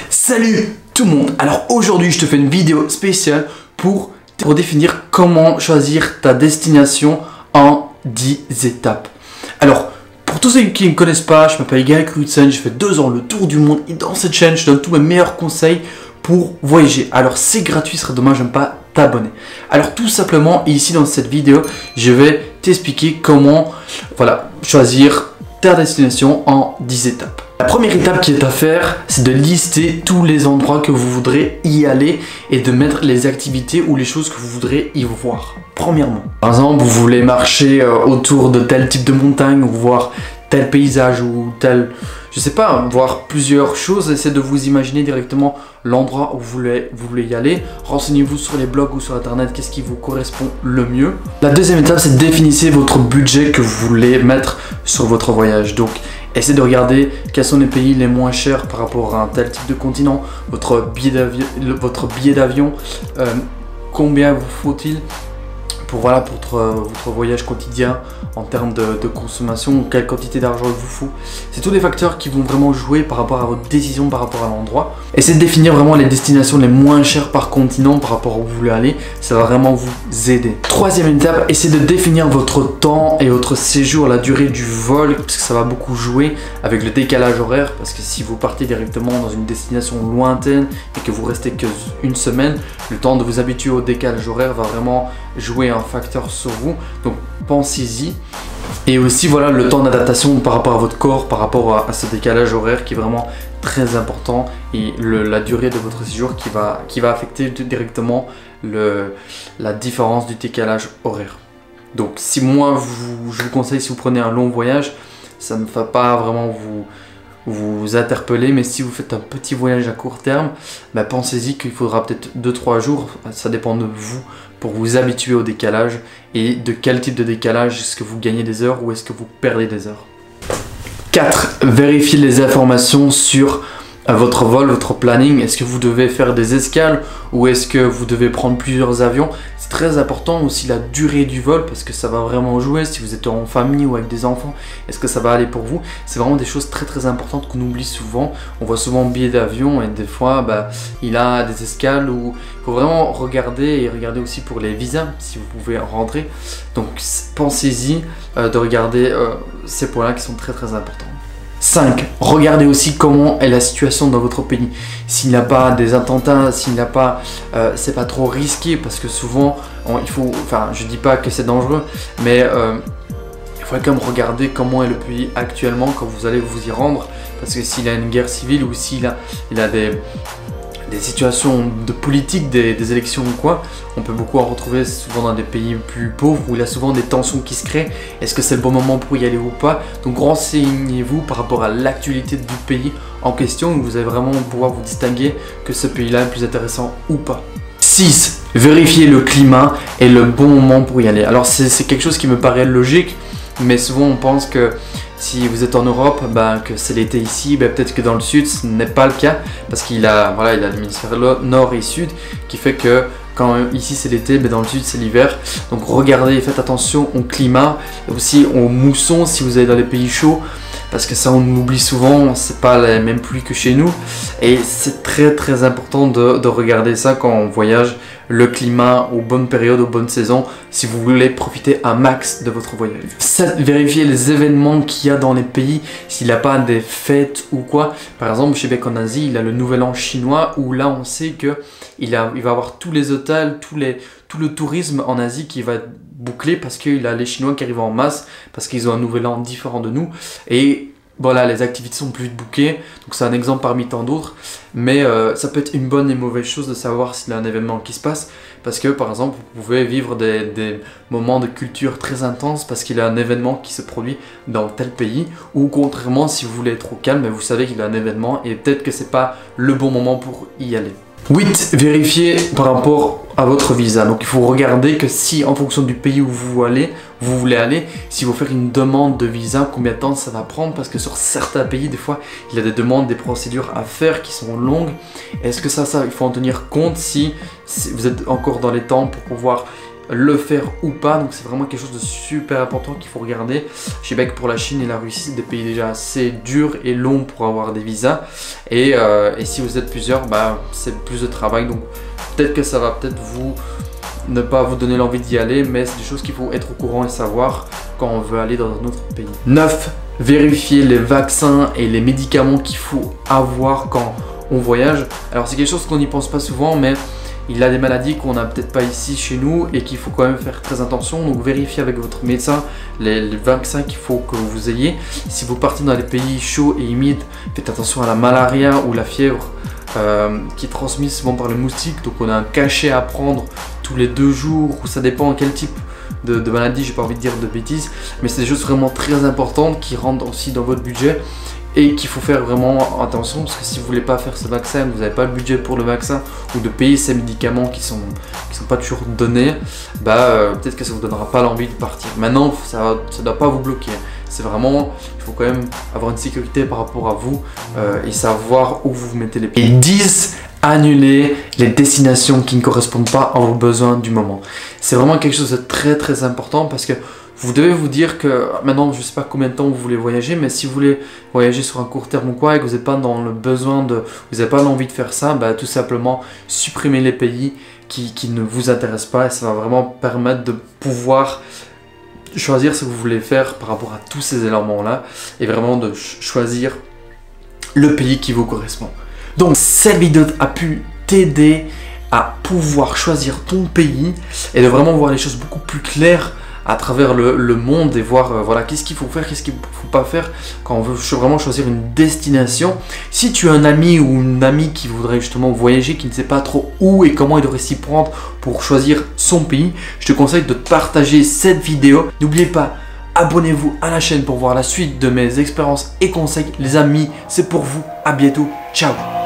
Salut tout le monde. Alors aujourd'hui je te fais une vidéo spéciale pour définir comment choisir ta destination en 10 étapes. Alors pour tous ceux qui ne me connaissent pas, je m'appelle Gaël Knudsen, j'ai fait 2 ans le tour du monde et dans cette chaîne je donne tous mes meilleurs conseils pour voyager. Alors c'est gratuit, ce serait dommage de ne pas t'abonner. Alors tout simplement ici dans cette vidéo je vais t'expliquer comment choisir ta destination en 10 étapes. La première étape qui est à faire, c'est de lister tous les endroits que vous voudrez y aller et de mettre les activités ou les choses que vous voudrez y voir. Premièrement, par exemple, vous voulez marcher autour de tel type de montagne ou voir tel paysage ou tel, je sais pas, voir plusieurs choses. Essayez de vous imaginer directement l'endroit où vous voulez y aller. Renseignez-vous sur les blogs ou sur internet, qu'est-ce qui vous correspond le mieux. La deuxième étape, c'est définissez votre budget que vous voulez mettre sur votre voyage. Donc, essayez de regarder quels sont les pays les moins chers par rapport à un tel type de continent, votre billet d'avion, combien vous faut-il pour votre voyage quotidien en termes de consommation, quelle quantité d'argent il vous faut. C'est tous des facteurs qui vont vraiment jouer par rapport à votre décision, par rapport à l'endroit. Essayez de définir vraiment les destinations les moins chères par continent par rapport à où vous voulez aller, ça va vraiment vous aider. Troisième étape, essayez de définir votre temps et votre séjour, la durée du vol, parce que ça va beaucoup jouer avec le décalage horaire, parce que si vous partez directement dans une destination lointaine et que vous restez qu'une semaine, le temps de vous habituer au décalage horaire va vraiment jouer un facteur sur vous, donc pensez-y. Et aussi le temps d'adaptation par rapport à votre corps, par rapport à ce décalage horaire qui est vraiment très important, et la durée de votre séjour qui va affecter directement la différence du décalage horaire. Donc si moi je vous conseille, si vous prenez un long voyage, ça ne va pas vraiment vous interpeller, mais si vous faites un petit voyage à court terme, pensez-y qu'il faudra peut-être 2-3 jours, ça dépend de vous, pour vous habituer au décalage et de quel type de décalage, est-ce que vous gagnez des heures ou est-ce que vous perdez des heures. 4. Vérifiez les informations sur votre vol, votre planning. Est-ce que vous devez faire des escales ou est-ce que vous devez prendre plusieurs avions? C'est très important aussi la durée du vol, parce que ça va vraiment jouer si vous êtes en famille ou avec des enfants. Est-ce que ça va aller pour vous? C'est vraiment des choses très importantes qu'on oublie souvent. On voit souvent billet d'avion et des fois il a des escales où il faut vraiment regarder, et regarder aussi pour les visas si vous pouvez rentrer. Donc pensez-y de regarder ces points-là qui sont très importants. 5. Regardez aussi comment est la situation dans votre pays. S'il n'y a pas des attentats, s'il n'y a pas, c'est pas trop risqué, parce que souvent, je dis pas que c'est dangereux, mais il faut quand même regarder comment est le pays actuellement quand vous allez vous y rendre, parce que s'il y a une guerre civile ou s'il a des situations de politique, des élections ou quoi, on peut beaucoup en retrouver souvent dans des pays plus pauvres où il y a souvent des tensions qui se créent. Est-ce que c'est le bon moment pour y aller ou pas? Donc renseignez-vous par rapport à l'actualité du pays en question, et vous allez vraiment pouvoir vous distinguer que ce pays-là est plus intéressant ou pas. 6. Vérifiez le climat et le bon moment pour y aller. Alors c'est quelque chose qui me paraît logique, mais souvent on pense que si vous êtes en Europe, que c'est l'été ici, peut-être que dans le sud ce n'est pas le cas, parce qu'il a l'hémisphère nord et sud qui fait que quand ici c'est l'été, dans le sud c'est l'hiver. Donc regardez, faites attention au climat et aussi aux moussons si vous allez dans les pays chauds, parce que ça on oublie souvent, c'est pas la même pluie que chez nous, et c'est très important de regarder ça quand on voyage, le climat aux bonnes périodes, aux bonnes saisons, si vous voulez profiter un max de votre voyage. 7. Vérifiez les événements qu'il y a dans les pays, s'il n'y a pas des fêtes ou quoi. Par exemple, chez Beck en Asie, il a le nouvel an chinois, où là on sait que il va avoir tous les hôtels, tout le tourisme en Asie qui va boucler, parce qu'il a les Chinois qui arrivent en masse, parce qu'ils ont un nouvel an différent de nous, et les activités sont plus bookées. Donc c'est un exemple parmi tant d'autres, mais ça peut être une bonne et mauvaise chose de savoir s'il y a un événement qui se passe, parce que par exemple vous pouvez vivre des moments de culture très intenses parce qu'il y a un événement qui se produit dans tel pays, ou contrairement si vous voulez être au calme, mais vous savez qu'il y a un événement et peut-être que c'est pas le bon moment pour y aller. 8. Vérifiez par rapport à votre visa. Donc il faut regarder que si en fonction du pays où vous voulez aller, si vous faites une demande de visa, combien de temps ça va prendre, parce que sur certains pays des fois il y a des demandes, des procédures à faire qui sont longues. Est-ce que ça il faut en tenir compte si vous êtes encore dans les temps pour pouvoir le faire ou pas. Donc c'est vraiment quelque chose de super important qu'il faut regarder. Je sais bien que pour la Chine et la Russie, c'est des pays déjà assez durs et longs pour avoir des visas. Et si vous êtes plusieurs, bah, c'est plus de travail. Donc peut-être que ça va peut-être ne pas vous donner l'envie d'y aller, mais c'est des choses qu'il faut être au courant et savoir quand on veut aller dans un autre pays. 9. Vérifier les vaccins et les médicaments qu'il faut avoir quand on voyage. Alors c'est quelque chose qu'on n'y pense pas souvent, mais il y a des maladies qu'on n'a peut-être pas ici chez nous et qu'il faut quand même faire très attention. Donc vérifiez avec votre médecin les vaccins qu'il faut que vous ayez. Si vous partez dans les pays chauds et humides, faites attention à la malaria ou la fièvre qui est transmise souvent par le moustique. Donc on a un cachet à prendre tous les 2 jours, ou ça dépend quel type de maladie, j'ai pas envie de dire de bêtises, mais c'est des choses vraiment très importantes qui rentrent aussi dans votre budget et qu'il faut faire vraiment attention, parce que si vous voulez pas faire ce vaccin, vous n'avez pas le budget pour le vaccin ou de payer ces médicaments qui sont pas toujours donnés, bah peut-être que ça vous donnera pas l'envie de partir. Maintenant, ça doit pas vous bloquer. C'est vraiment, il faut quand même avoir une sécurité par rapport à vous et savoir où vous mettez les pieds. Et 10, annuler les destinations qui ne correspondent pas à vos besoins du moment. C'est vraiment quelque chose de très très important, parce que vous devez vous dire que maintenant, je ne sais pas combien de temps vous voulez voyager, mais si vous voulez voyager sur un court terme ou quoi et que vous n'êtes pas dans le besoin vous n'avez pas l'envie de faire ça, bah, tout simplement supprimez les pays qui ne vous intéressent pas, et ça va vraiment permettre de pouvoir choisir ce que vous voulez faire par rapport à tous ces éléments-là et vraiment de choisir le pays qui vous correspond. Donc cette vidéo a pu t'aider à pouvoir choisir ton pays et de vraiment voir les choses beaucoup plus claires à travers le monde et voir voilà, qu'est-ce qu'il faut faire, qu'est-ce qu'il ne faut pas faire quand on veut vraiment choisir une destination. Si tu as un ami ou une amie qui voudrait justement voyager, qui ne sait pas trop où et comment il devrait s'y prendre pour choisir son pays, je te conseille de partager cette vidéo. N'oubliez pas, abonnez-vous à la chaîne pour voir la suite de mes expériences et conseils. Les amis, c'est pour vous. À bientôt. Ciao.